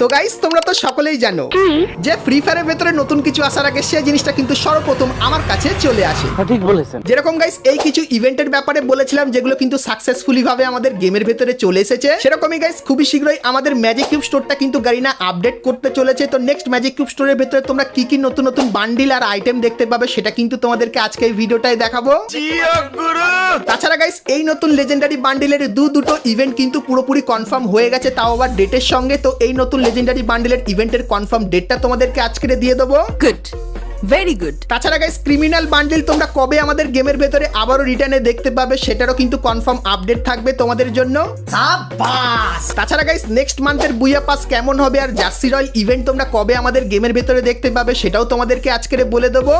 তো গাইস তোমরা তো সকলেই জানো যে ফ্রি ফায়ারের ভেতরে নতুন কিছু আসার আগে সেই জিনিসটা কিন্তু সর্বপ্রথম আমার কাছে চলে আসে। ঠিক বলেছেন। যেরকম গাইস এই কিছু ইভেন্টের ব্যাপারে বলেছিলাম যেগুলো কিন্তু সাকসেসফুলি ভাবে আমাদের গেমের ভেতরে চলে এসেছে, সেরকমই গাইস খুবই শীঘ্রই আমাদের ম্যাজিক কিউব স্টোরটা কিন্তু গারিনা আপডেট করতে চলেছে। তো নেক্সট ম্যাজিক কিউব স্টোরের ভেতরে তোমরা কি কি নতুন নতুন বান্ডিল আর আইটেম দেখতে পাবে সেটা কিন্তু তোমাদেরকে আজকে এই ভিডিওটাই দেখাবো। তাছাড়া গাইস এই নতুন লেজেন্ডারি বান্ডিলের দুটো ইভেন্ট কিন্তু পুরোপুরি কনফার্ম হয়ে গেছে, তাও আবার ডেটের সঙ্গে। তো এই নতুন লেজেন্ডারি বান্ডিলের ইভেন্টের কনফার্ম ডেটটা তোমাদেরকে আজকে দিয়ে দেবো। Good, very good. তাছাড়া গাইস ক্রিমিনাল বান্ডিল তোমরা কবে আমাদের গেমের ভেতরে আবারও রিটার্নে দেখতে পাবে সেটারও কিন্তু কনফার্ম আপডেট থাকবে তোমাদের জন্য। তাছাড়া গাইস নেক্সট মান্থের বুইয়া পাস কেমন হবে আর জার্সি রয়্যাল ইভেন্ট তোমরা কবে আমাদের গেমের ভেতরে দেখতে পাবে সেটাও তোমাদেরকে আজকে বলে দেবো।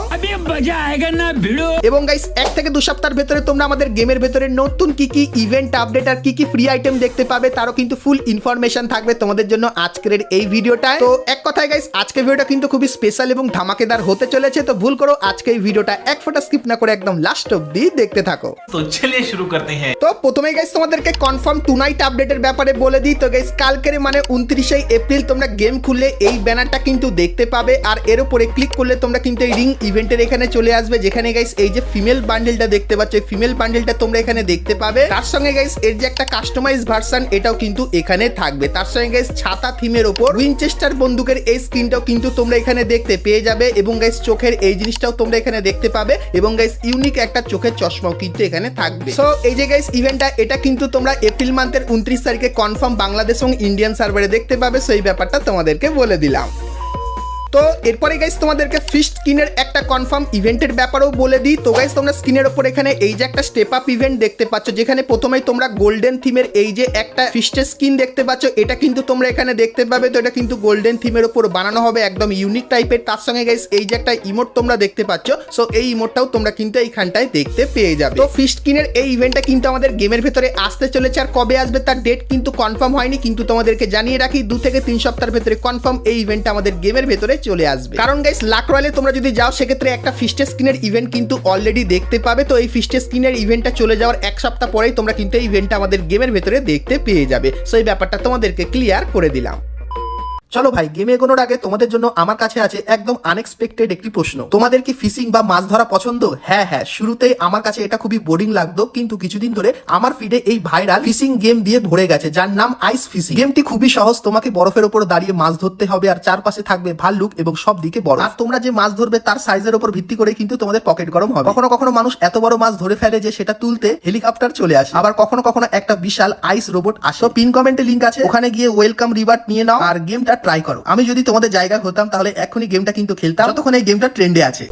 এবং গাইস 1 থেকে 2 সপ্তাহের ভেতরে তোমরা আমাদের গেমের ভেতরে নতুন কি কি ইভেন্ট আপডেট আর কি কি ফ্রি আইটেম দেখতে পাবে তারও কিন্তু ফুল ইনফরমেশন থাকবে তোমাদের জন্য আজকের এই ভিডিওটায়। তো এক কথায় গাইস আজকের ভিডিওটা কিন্তু খুবই স্পেশাল এবং ধামাকেদার হতে চলেছে। তো ভুল করো আজকে এই ভিডিওটা এক ফোঁটা স্কিপ না করে একদম লাস্ট অবধি দেখতে থাকো। তো চলিয়ে শুরু করতে हैं। তো প্রথমেই গাইস তোমাদেরকে কনফার্ম টু নাইট আপডেটের ব্যাপারে বলে দিই। তো গাইস কালকের মানে 29 এপ্রিল তোমরা গেম খুললে এই ব্যানারটা কিন্তু দেখতে পাবে, আর এর উপরে ক্লিক করলে তোমরা কিন্তু এই রিং ইভেন্টের এখানে চলে আসবে, যেখানে গাইস এই যে ফিমেল বান্ডেলটা দেখতে পাচ্ছ এই ফিমেল বান্ডেলটা তোমরা এখানে দেখতে পাবে। তার সঙ্গে গাইস এর যে একটা কাস্টমাইজ ভার্সন এটাও কিন্তু এখানে থাকবে। তার সঙ্গে গাইস ছাতা থিমের উপর উইনচেস্টার বন্দুকের এই স্ক্রিনটাও কিন্তু তোমরা এখানে দেখতে পেয়ে যাবে, এবং গাইস চোখের এই জিনিসটাও তোমরা এখানে দেখতে পাবে, এবং গাইস ইউনিক একটা চোখের চশমাও কিন্তু এখানে থাকবে। সো এই যে গাইস ইভেন্টটা এটা কিন্তু তোমরা এপ্রিল মান্থের 29 তারিখে কনফার্ম বাংলাদেশ এবং ইন্ডিয়ান সার্ভারে দেখতে পাবে। সো এই ব্যাপারটা তোমাদেরকে বলে দিলাম। তো এরপরে গাইস তোমাদেরকে ফিস্ট স্কিনের একটা কনফার্ম ইভেন্টের ব্যাপারেও বলে দিই। তো গাইস তোমরা স্ক্রিনের উপর এখানে এই যে একটা স্টেপ আপ ইভেন্ট দেখতে পাচ্ছ, যেখানে প্রথমেই তোমরা গোল্ডেন থিমের এই যে একটা ফিস্টের স্কিন দেখতে পাচ্ছ এটা কিন্তু তোমরা এখানে দেখতে পাবে। তো এটা কিন্তু গোল্ডেন থিমের উপর বানানো হবে, একদম ইউনিক টাইপের। তার সঙ্গে গাইস এই যে একটা ইমোট তোমরা দেখতে পাচ্ছ, সো এই ইমোটটাও তোমরা কিন্তু এইখানটায় দেখতে পেয়ে যাবে। তো ফিস্ট স্কিনের এই ইভেন্টটা কিন্তু আমাদের গেমের ভেতরে আসতে চলেছে, আর কবে আসবে তার ডেট কিন্তু কনফার্ম হয়নি, কিন্তু তোমাদেরকে জানিয়ে রাখি 2 থেকে 3 সপ্তাহের ভেতরে কনফার্ম এই ইভেন্টটা আমাদের গেমের ভেতরে চলে আসবে। কারণ গাইস লাক রয়্যালে তোমরা যদি যাও সেক্ষেত্রে একটা ফিস্টের স্কিনের ইভেন্ট কিন্তু অলরেডি দেখতে পাবে। তো এই ফিস্টের স্কিনের ইভেন্টটা চলে যাওয়ার 1 সপ্তাহ পরেই তোমরা কিন্তু এই ইভেন্টটা আমাদের গেমের ভেতরে দেখতে পেয়ে যাবে। সো এই ব্যাপারটা তোমাদেরকে ক্লিয়ার করে দিলাম। চলো ভাই গেমে এগোনোর আগে তোমাদের জন্য আমার কাছে আছে একদম আনএক্সপেক্টেড একটি প্রশ্ন। তোমাদের কি ফিশিং বা মাছ ধরা পছন্দ? হ্যাঁ, শুরুতেই আমার কাছে এটা খুবই বোরিং লাগতো, কিন্তু কিছুদিন ধরে আমার ফিডে এই ভাইরাল ফিশিং গেম দিয়ে ভরে গেছে যার নাম আইস ফিশিং। গেমটি খুবই সহজ, তোমাকে বরফের উপর দাঁড়িয়ে মাছ ধরতে হবে, আর চারপাশে থাকবে ভাল্লুক এবং সব দিকে বরফ। আর তোমরা যে মাছ ধরবে তার সাইজের উপর ভিত্তি করে কিন্তু তোমাদের পকেট গরম হবে। কখনো কখনো মানুষ এত বড় মাছ ধরে ফেলে যে সেটা তুলতে হেলিকপ্টার চলে আসে, আবার কখনো কখনো একটা বিশাল আইস রোবট আসে। পিন কমেন্টে লিংক আছে, ওখানে গিয়ে ওয়েলকাম রিওয়ার্ড নিয়ে নাও আর গেমটা ট্রাই করো। আমি যদি তোমাদের জায়গায় হতাম তাহলে এখনই গেমটা কিন্তু খেলতাম, যতক্ষণ এই গেমটা ট্রেন্ডে আছে।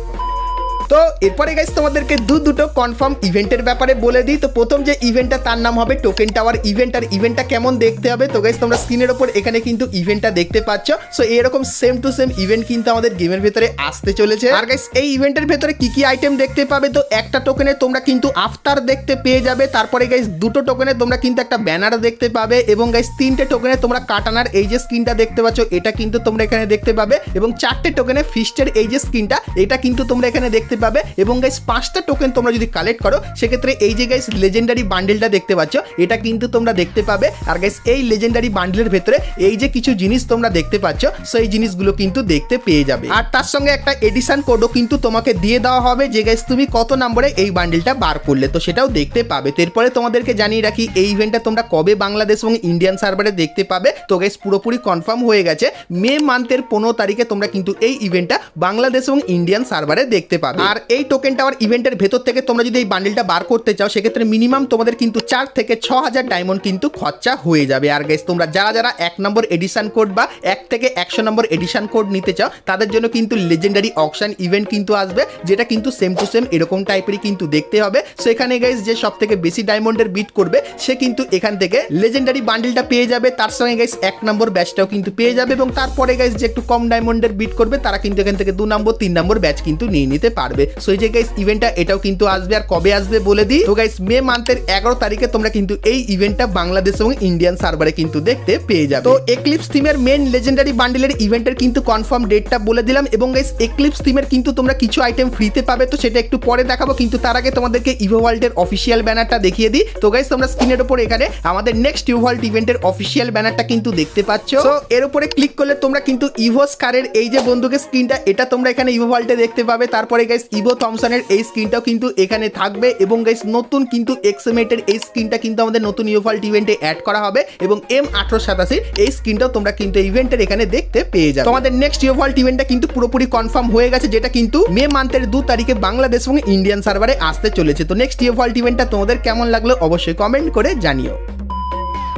তো এরপরে গাইস তোমাদেরকে দুটো কনফার্ম ইভেন্টের ব্যাপারে বলে দিই। তো প্রথম যে ইভেন্টটা তার নাম হবে টোকেন টাওয়ার ইভেন্ট, আর ইভেন্টটা কেমন দেখতে হবে তো গাইস তোমরা স্ক্রিনের উপর এখানে কিন্তু ইভেন্টটা দেখতে পাচ্ছ। সো এরকম সেম টু সেম ইভেন্ট কিন্তু আমাদের গেমের ভেতরে আসতে চলেছে। আর গাইস এই ইভেন্টের ভেতরে কি কি আইটেম দেখতে পাবে, তো একটা টোকেনে তোমরা কিন্তু আফতার দেখতে পেয়ে যাবে, তারপরে গাইস 2টো টোকেনে তোমরা কিন্তু একটা ব্যানার দেখতে পাবে, এবং গাইস 3টে টোকেনে তোমরা কাটানার এই যে স্ক্রিনটা দেখতে পাচ্ছ এটা কিন্তু তোমরা এখানে দেখতে পাবে, এবং 4টে টোকেনে ফিস্টের এই যে স্ক্রিনটা এটা কিন্তু তোমরা এখানে দেখতে পাবে, এবং গাইস 5টা টোকেন তোমরা যদি কালেক্ট করো সেক্ষেত্রে এই যে গাইস লেজেন্ডারি বান্ডেলটা দেখতে পাচ্ছ এটা কিন্তু তোমরা দেখতে পাবে। আর গাইস এই লেজেন্ডারি বান্ডেলের ভেতরে এই যে কিছু জিনিস তোমরা দেখতে পাচ্ছ সেই জিনিসগুলো কিন্তু দেখতে পেয়ে যাবে, আর তার সঙ্গে একটা এডিশন কোডও কিন্তু তোমাকে দিয়ে দেওয়া হবে যে গাইস তুমি কত নম্বরে এই বান্ডেলটা বার করলে, তো সেটাও দেখতে পাবে। তো এরপরে তোমাদেরকে জানিয়ে রাখি এই ইভেন্টটা তোমরা কবে বাংলাদেশ এবং ইন্ডিয়ান সার্ভারে দেখতে পাবে। তো গাইস পুরোপুরি কনফার্ম হয়ে গেছে, মে মান্থের 15 তারিখে তোমরা কিন্তু এই ইভেন্টটা বাংলাদেশ এবং ইন্ডিয়ান সার্ভারে দেখতে পাবে। আর এই টোকেন টাওয়ার ইভেন্টের ভেতর থেকে তোমরা যদি এই বান্ডেলটা বার করতে চাও সেক্ষেত্রে মিনিমাম তোমাদের কিন্তু 4 থেকে 6000 ডায়মন্ড কিন্তু খরচা হয়ে যাবে। আর গাইস তোমরা যারা 1 নম্বর এডিশন কোড বা 1 থেকে 100 নম্বর এডিশন কোড নিতে চাও তাদের জন্য কিন্তু লেজেন্ডারি অকশন ইভেন্ট কিন্তু আসবে, যেটা কিন্তু সেম টু সেম এরকম টাইপেরই কিন্তু দেখতে হবে। সেখানে গাইস যে সব থেকে বেশি ডায়মন্ডের বিট করবে সে কিন্তু এখান থেকে লেজেন্ডারি বান্ডেলটা পেয়ে যাবে, তার সঙ্গে গাইস 1 নম্বর ব্যাচটাও কিন্তু পেয়ে যাবে, এবং তারপরে গাইস যে একটু কম ডায়মন্ডের বিট করবে তারা কিন্তু এখান থেকে 2 নম্বর 3 নম্বর ব্যাচ কিন্তু নিয়ে নিতে পারবে। যাবে। সো এই যে গাইস ইভেন্টটা এটাও কিন্তু আসবে, আর কবে আসবে বলে দিই। তো গাইস মে মান্থের 11 তারিখে তোমরা কিন্তু এই ইভেন্টটা বাংলাদেশ এবং ইন্ডিয়ান সার্ভারে কিন্তু দেখতে পেয়ে যাবে। তো এক্লিপস থিমের মেন লেজেন্ডারি বান্ডেলের ইভেন্টের কিন্তু কনফার্ম ডেটটা বলে দিলাম, এবং গাইস এক্লিপস থিমের কিন্তু তোমরা কিছু আইটেম ফ্রিতে পাবে, তো সেটা একটু পরে দেখাবো। কিন্তু তার আগে তোমাদেরকে ইভো ওয়ার্ল্ডের অফিসিয়াল ব্যানারটা দেখিয়ে দিই। তো গাইস তোমরা স্ক্রিনের উপর এখানে আমাদের নেক্সট ইভো ওয়ার্ল্ড ইভেন্টের অফিসিয়াল ব্যানারটা কিন্তু দেখতে পাচ্ছ। তো এর উপরে ক্লিক করলে তোমরা কিন্তু ইভো স্কারের এই যে বন্দুকের স্ক্রিনটা এটা তোমরা এখানে ইভো ওয়ার্ল্ডে দেখতে পাবে। তারপরে গাইস ইভো থমসনের এই স্ক্রিনটাও কিন্তু এখানে থাকবে, এবং গাইস নতুন কিন্তু এক্সএমএটের এই স্ক্রিনটা কিন্তু আমাদের নতুন ইভো ওয়ার্ল্ড ইভেন্টে অ্যাড করা হবে, এবং M1887 এই স্ক্রিনটাও তোমরা কিন্তু ইভেন্টের এখানে দেখতে পেয়ে যাবে। তোমাদের নেক্সট ইভো ওয়ার্ল্ড ইভেন্টটা কিন্তু পুরোপুরি কনফার্ম হয়ে গেছে, যেটা কিন্তু মে মান্থের 2 তারিখে বাংলাদেশ এবং ইন্ডিয়ান সার্ভারে আসতে চলেছে। তো নেক্সট ইভো ওয়ার্ল্ড ইভেন্টটা তোমাদের কেমন লাগলো অবশ্যই কমেন্ট করে জানিও।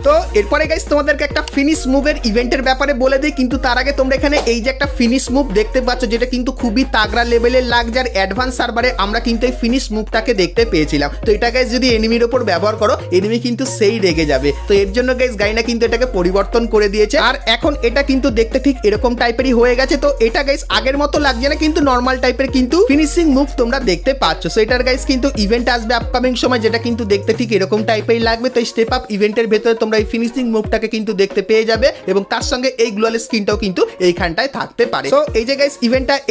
তো এরপরে গাইস তোমাদেরকে একটা ফিনিশ মুভের ইভেন্টের ব্যাপারে বলে দিই, কিন্তু তার আগে তোমরা এখানে এই যে একটা ফিনিশ মুভ দেখতে পাচ্ছ, যেটা কিন্তু খুবই তাগড়া লেভেলের লাগছে, আর অ্যাডভান্স সার্ভারে আমরা কিন্তু এই ফিনিশ মুভটাকে দেখতে পেয়েছিলাম। তো এটা গাইস যদি এনিমির উপর ব্যবহার করো, এনিমি কিন্তু সেই রেগে যাবে। তো এর জন্য গাইস গাইনা কিন্তু এটাকে পরিবর্তন করে দিয়েছে, আর এখন এটা কিন্তু দেখতে ঠিক এরকম টাইপেরই হয়ে গেছে। তো এটা গাইস আগের মতো লাগছে না, কিন্তু নর্মাল টাইপের কিন্তু ফিনিশিং মুভ তোমরা দেখতে পাচ্ছ। সো এটার গাইস কিন্তু ইভেন্ট আসবে আপকামিং সময়, যেটা কিন্তু দেখতে ঠিক এরকম টাইপেরই লাগবে। তো স্টেপ আপ ইভেন্টের ভেতরে তোমরা এই ফিনিশিং মুভটাকে কিন্তু দেখতে পেয়ে যাবে, এবং তার সঙ্গে এই গ্লোয়াল স্ক্রিনটাও কিন্তু এইখানটায় থাকতে পারে। সো এই যে গাইস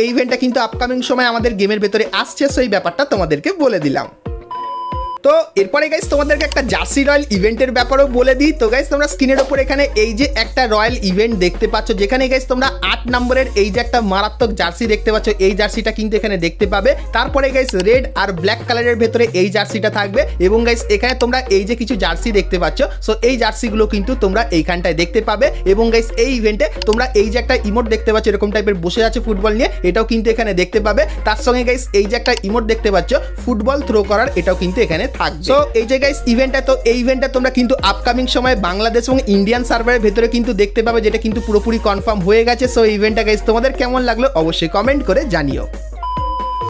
এই ইভেন্টটা কিন্তু আপকামিং সময় আমাদের গেমের ভেতরে আসছে, সো এই ব্যাপারটা তোমাদেরকে বলে দিলাম। তো এরপরে গাইস তোমাদেরকে একটা জার্সি রয়্যাল ইভেন্টের ব্যাপারেও বলে দিই। তো গাইস তোমরা স্ক্রিনের উপর এখানে এই যে একটা রয়্যাল ইভেন্ট দেখতে পাচ্ছ, যেখানে গাইস তোমরা 8 নম্বরের এই যে একটা মারাত্মক জার্সি দেখতে পাচ্ছ, এই জার্সিটা কিন্তু এখানে দেখতে পাবে। তারপরে গাইস রেড আর ব্ল্যাক কালারের ভেতরে এই জার্সিটা থাকবে, এবং গাইস এখানে তোমরা এই যে কিছু জার্সি দেখতে পাচ্ছ, সো এই জার্সিগুলো কিন্তু তোমরা এইখানটায় দেখতে পাবে। এবং গাইস এই ইভেন্টে তোমরা এই যে একটা ইমোট দেখতে পাচ্ছ এরকম টাইপের বসে আছে ফুটবল নিয়ে, এটাও কিন্তু এখানে দেখতে পাবে। তার সঙ্গে গাইস এই যে একটা ইমোট দেখতে পাচ্ছ ফুটবল থ্রো করার, এটাও কিন্তু এখানে থাকবে। সো এই যে গাইস ইভেন্টটা, তো এই ইভেন্টটা তোমরা কিন্তু আপকামিং সময় বাংলাদেশ এবং ইন্ডিয়ান সার্ভারের ভেতরে কিন্তু দেখতে পাবে, যেটা কিন্তু পুরোপুরি কনফার্ম হয়ে গেছে। সো এই ইভেন্টটা গাইস তোমাদের কেমন লাগলো অবশ্যই কমেন্ট করে জানিও।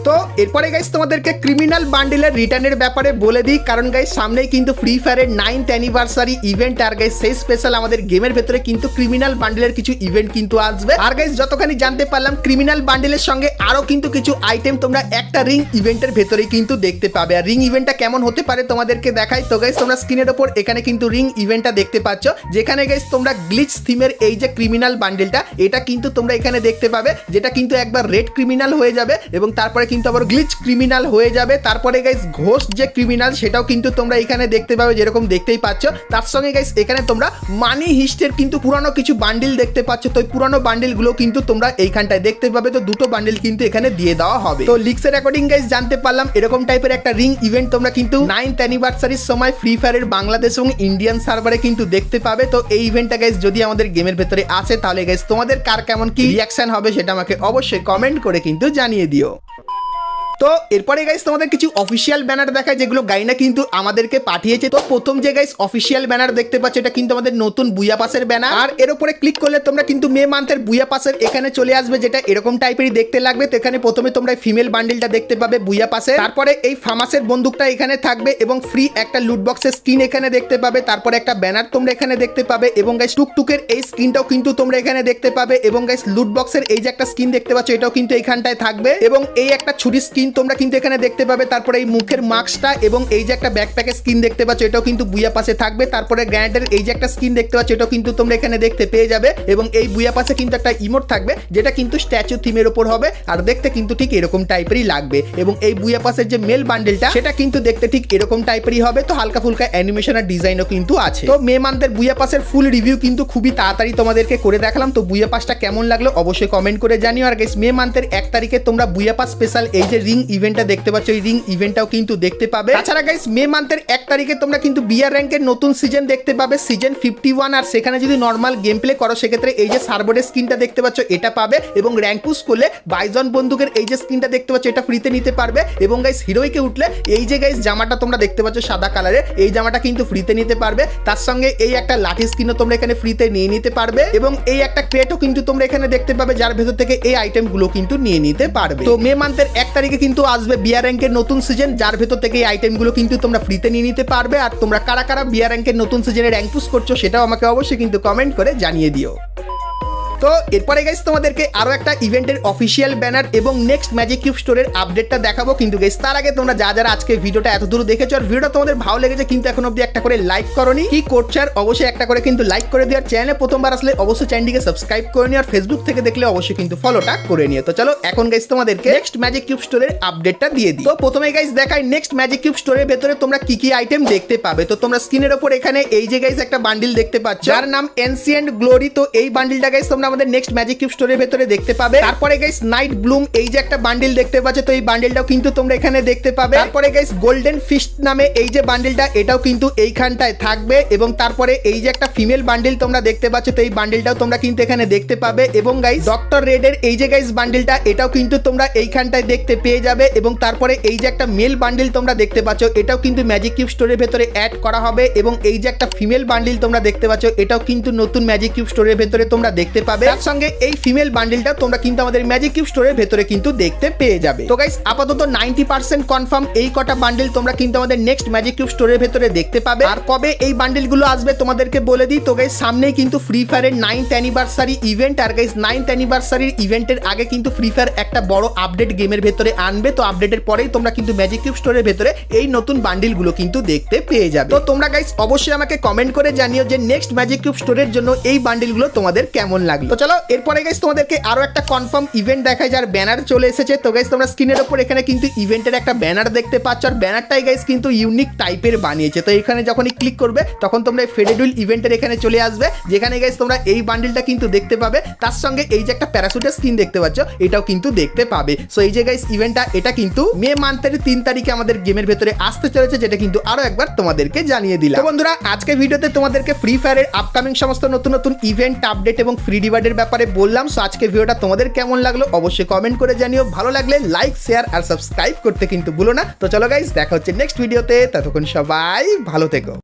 তো এরপরে গাইস তোমাদেরকে ক্রিমিনাল বান্ডেলের রিটার্নের ব্যাপারে বলে দিই, কারণ গাইস সামনেই কিন্তু ফ্রি ফায়ারের 9th অ্যানিভার্সারি ইভেন্ট, আর গাইস সেই স্পেশাল আমাদের গেমের ভেতরে কিন্তু ক্রিমিনাল বান্ডেলের কিছু ইভেন্ট কিন্তু আসবে। আর গাইস যতখানি জানতে পারলাম ক্রিমিনাল বান্ডেলের সঙ্গে আরো কিন্তু কিছু আইটেম তোমরা একটা রিং ইভেন্টের ভেতরেই কিন্তু দেখতে পাবে। আর রিং ইভেন্টটা কেমন হতে পারে তোমাদেরকে দেখাই। তো গাইস তোমরা স্ক্রিনের ওপর এখানে কিন্তু রিং ইভেন্টটা দেখতে পাচ্ছ, যেখানে গাইস তোমরা গ্লিচ থিমের এই যে ক্রিমিনাল বান্ডেলটা এটা কিন্তু তোমরা এখানে দেখতে পাবে, যেটা কিন্তু একবার রেড ক্রিমিনাল হয়ে যাবে, এবং তারপরে কিন্তু আবার গ্লিচ ক্রিমিনাল হয়ে যাবে। তারপরে গাইস ঘোস্ট যে ক্রিমিনাল সেটাও কিন্তু তোমরা এখানে দেখতে পাবে, যেরকম দেখতেই পাচ্ছ। তার সঙ্গে গাইস এখানে তোমরা মানি হিস্টের কিন্তু পুরানো কিছু বান্ডিল দেখতে পাচ্ছ, তো পুরানো বান্ডিল গুলো কিন্তু তোমরা এইখানটায় দেখতে পাবে। তো দুটো বান্ডিল কিন্তু এখানে দিয়ে দেওয়া হবে। তো লিক্সের অ্যাকর্ডিং গাইস জানতে পারলাম এরকম টাইপের একটা রিং ইভেন্ট তোমরা কিন্তু 9th অ্যানিভার্সারির সময় ফ্রি ফায়ারের বাংলাদেশ এবং ইন্ডিয়ান সার্ভারে কিন্তু দেখতে পাবে। তো এই ইভেন্টটা গাইস যদি আমাদের গেমের ভেতরে আসে, তাহলে গাইস তোমাদের কার কেমন কি রিয়াকশন হবে সেটা আমাকে অবশ্যই কমেন্ট করে কিন্তু জানিয়ে দিও। তো এরপরে গাইস তোমাদের কিছু অফিসিয়াল ব্যানার দেখায়, যেগুলো গাইনা কিন্তু আমাদেরকে পাঠিয়েছে। তো প্রথম যে গাইস অফিসিয়াল ব্যানার দেখতে পাচ্ছ, এটা কিন্তু আমাদের নতুন বুয়া পাসের ব্যানার, আর এর উপরে ক্লিক করলে তোমরা কিন্তু মে মান্থের বুয়া পাসের এখানে চলে আসবে, যেটা এরকম টাইপেরই দেখতে লাগবে। তো এখানে প্রথমে তোমরা ফিমেল বান্ডিলটা দেখতে পাবে বুয়া পাসে, তারপরে এই ফামাসের বন্দুকটা এখানে থাকবে, এবং ফ্রি একটা লুট বক্সের স্কিন এখানে দেখতে পাবে, তারপরে একটা ব্যানার তোমরা এখানে দেখতে পাবে, এবং গাইস টুকটুকের এই স্কিনটাও কিন্তু তোমরা এখানে দেখতে পাবে, এবং গাইস লুট বক্সের এই যে একটা স্কিন দেখতে পাচ্ছ এটাও কিন্তু এইখানটায় থাকবে, এবং এই একটা ছুরি স্কিন তোমরা কিন্তু এখানে দেখতে পাবে। তারপরে এই মুখের মাস্কটা এবং এই যে একটা ব্যাকপ্যাকের স্কিন দেখতে পাচ্ছ এটাও কিন্তু বুয়া পাসে থাকবে। তারপরে গ্র্যান্ডের এই যে একটা স্কিন দেখতে পাচ্ছ এটাও কিন্তু তোমরা এখানে দেখতে পেয়ে যাবে, এবং এই বুয়া পাসে কিন্তু একটা ইমোট থাকবে, যেটা কিন্তু স্ট্যাচু থিমের উপর হবে, আর দেখতে কিন্তু ঠিক এরকম টাইপেরই লাগবে। এবং এই বুয়া পাসের যে মেল বান্ডেলটা সেটা কিন্তু দেখতে ঠিক এরকম টাইপেরই হবে। তো হালকা ফুলকা অ্যানিমেশন আর ডিজাইনও কিন্তু আছে। তো মে মান্থের বুয়া পাসের ফুল রিভিউ কিন্তু খুবই তাড়াতাড়ি তোমাদেরকে করে দেখালাম। তো বুয়া পাসটা কেমন লাগলো অবশ্যই কমেন্ট করে জানিও। আর গাইস মে মান্থের 1 তারিখে তোমরা বুয়া পাস স্পেশাল এই যে রিং ইভেন্টটা দেখতে পাচ্ছ, এই রিং ইভেন্টটাও কিন্তু দেখতে পাবে। তাছাড়া গাইস মে মান্থের 1 তারিখে তোমরা কিন্তু বিআর র্যাঙ্কের নতুন সিজন দেখতে পাবে, সিজন 51, আর সেখানে যদি নর্মাল গেম প্লে করো সেক্ষেত্রে এই যে সার্বোর্ডের স্কিনটা দেখতে পাচ্ছ এটা পাবে, এবং র্যাঙ্ক পুশ করলে বাইজন বন্দুকের এই যে স্কিনটা দেখতে পাচ্ছ এটা ফ্রিতে নিতে পারবে, এবং গাইস হিরোইকে উঠলে এই যে গাইস জামাটা তোমরা দেখতে পাচ্ছ সাদা কালারের, এই জামাটা কিন্তু ফ্রিতে নিতে পারবে। তার সঙ্গে এই একটা লাঠি স্কিনও তোমরা এখানে ফ্রিতে নিয়ে নিতে পারবে, এবং এই একটা ক্রেটও কিন্তু তোমরা এখানে দেখতে পাবে, যার ভেতর থেকে এই আইটেমগুলো কিন্তু নিয়ে নিতে পারবে। তো মে মান্থের 1 তারিখে কিন্তু আসবে বিআর র্যাঙ্কের নতুন সিজন, যার ভেতর থেকে এই আইটেমগুলো কিন্তু তোমরা ফ্রিতে নিয়ে নিতে পারবে। আর তোমরা কারা কারা বিআর র্যাঙ্কের নতুন সিজনে র্যাঙ্ক পুশ করছো সেটাও আমাকে অবশ্যই কিন্তু কমেন্ট করে জানিয়ে দিও। তো এরপরে গাইস তোমাদেরকে আরো একটা ইভেন্টের অফিসিয়াল ব্যানার এবং নেক্সট ম্যাজিক কিউব স্টোরের আপডেটটা দেখাবো, কিন্তু গাইস তার আগে তোমরা যারা আজকে ভিডিওটা এত দূর দেখেছো আর ভিডিওটা তোমাদের ভালো লেগেছে কিন্তু এখন অবধি একটা করে লাইক করোনি, কি করছো আর অবশ্যই একটা করে কিন্তু লাইক করে দিও। আর চ্যানেলে প্রথমবার আসলে অবশ্যই চ্যানেলটিকে সাবস্ক্রাইব করে নিও, আর ফেসবুক থেকে দেখলে অবশ্যই কিন্তু ফলোটা করে নিও। তো চলো এখন গাইস তোমাদেরকে নেক্সট ম্যাজিক কিউব স্টোরের আপডেটটা দিয়ে দিই। তো প্রথমে গাইস দেখাই নেক্সট ম্যাজিক কিউব স্টোরের ভেতরে তোমরা কি কি আইটেম দেখতে পাবে। তো তোমরা স্ক্রিনের উপর এখানে এই যে গাইস একটা বান্ডিল দেখতে পাচ্ছ যার নাম এনসিয়েন্ট গ্লোরি। তো এই বান্ডিলটা গাইস তোমরা আমাদের নেক্সট ম্যাজিক কিউব স্টোরের ভেতরে দেখতে পাবে। তারপরে গাইস নাইট ব্লুম এই যে একটা বান্ডিল দেখতে পাচ্ছ, তো এই বান্ডিলটাও কিন্তু তোমরা এখানে দেখতে পাবে। তারপরে গাইস গোল্ডেন ফিস্ট নামে এই যে বান্ডিলটা এটাও কিন্তু এইখানটায় থাকবে, এবং তারপরে এই যে একটা ফিমেল বান্ডিল তোমরা দেখতে পাচ্ছ, তো এই বান্ডিলটাও তোমরা কিন্তু এখানে দেখতে পাবে। এবং গাইস ডক্টর রেডের এই যে গাইস বান্ডিলটা এটাও কিন্তু তোমরা এইখানটায় দেখতে পেয়ে যাবে। এবং তারপরে এই যে একটা মেল বান্ডিল তোমরা দেখতে পাচ্ছ এটাও কিন্তু ম্যাজিক কিউব স্টোরের ভেতরে অ্যাড করা হবে। এবং এই যে একটা ফিমেল বান্ডিল তোমরা দেখতে পাচ্ছ এটাও কিন্তু নতুন ম্যাজিক কিউব স্টোরের ভেতরে তোমরা দেখতে পাবে। তার সঙ্গে এই ফিমেল বান্ডিলটা তোমরা কিন্তু আমাদের ম্যাজিক কিউব স্টোরের ভেতরে কিন্তু দেখতে পেয়ে যাবে। তো গাইস আপাতত 90% কনফার্ম এই কটা বান্ডিল তোমরা কিন্তু আমাদের নেক্সট ম্যাজিক কিউব স্টোরের ভেতরে দেখতে পাবে। আর কবে এই বান্ডিলগুলো আসবে তোমাদেরকে বলে দিই। তো গাইস সামনেই কিন্তু ফ্রি ফায়ারের 9th অ্যানিভার্সারি ইভেন্ট, আর গাইস 9th অ্যানিভার্সারির ইভেন্টের আগে কিন্তু ফ্রি ফায়ার একটা বড় আপডেট গেমের ভেতরে আনবে। তো আপডেটের পরেই তোমরা কিন্তু ম্যাজিক কিউব স্টোরের ভেতরে এই নতুন বান্ডিলগুলো কিন্তু দেখতে পেয়ে যাবে। তো তোমরা গাইস অবশ্যই আমাকে কমেন্ট করে জানিও যে নেক্সট ম্যাজিক কিউব স্টোরের জন্য এই বান্ডিলগুলো তোমাদের কেমন লাগলো। তো চলো এরপরে গাইস তোমাদেরকে আরো একটা কনফার্ম ইভেন্ট দেখায় যার ব্যানার চলে এসেছে। তো গাইস তোমরা স্ক্রিনের উপর এখানে কিন্তু ইভেন্টের একটা ব্যানার দেখতে পাচ্ছ, আর ব্যানারটাই গাইস কিন্তু ইউনিক টাইপের বানিয়েছে। তো এখানে যখনই ক্লিক করবে তখন তোমরা ফেডেডুইল ইভেন্টের এখানে চলে আসবে, যেখানে গাইস তোমরা এই বান্ডিলটা কিন্তু দেখতে পাবে। তার সঙ্গে এই যে একটা প্যারাসুটের স্কিন দেখতে পাচ্ছ এটাও কিন্তু দেখতে পাবে। সো এই যে গাইস ইভেন্টটা এটা কিন্তু মে মান্থের 3 তারিখে আমাদের গেমের ভেতরে আসতে চলেছে, যেটা কিন্তু আরো একবার তোমাদেরকে জানিয়ে দিলাম। তো বন্ধুরা আজকে ভিডিওতে তোমাদেরকে ফ্রি ফায়ারের আপকামিং সমস্ত নতুন নতুন ইভেন্ট আপডেট এবং ফ্রি রিওয়ার্ডের ব্যাপারে বললাম। সো আজকে ভিডিওটা তোমাদের কেমন লাগলো অবশ্যই কমেন্ট করে জানিও। ভালো লাগলে লাইক শেয়ার আর সাবস্ক্রাইব করতে কিন্তু ভুলো না। তো চলো গাইস দেখা হচ্ছে নেক্সট ভিডিওতে, ততক্ষণ সবাই ভালো থেকো।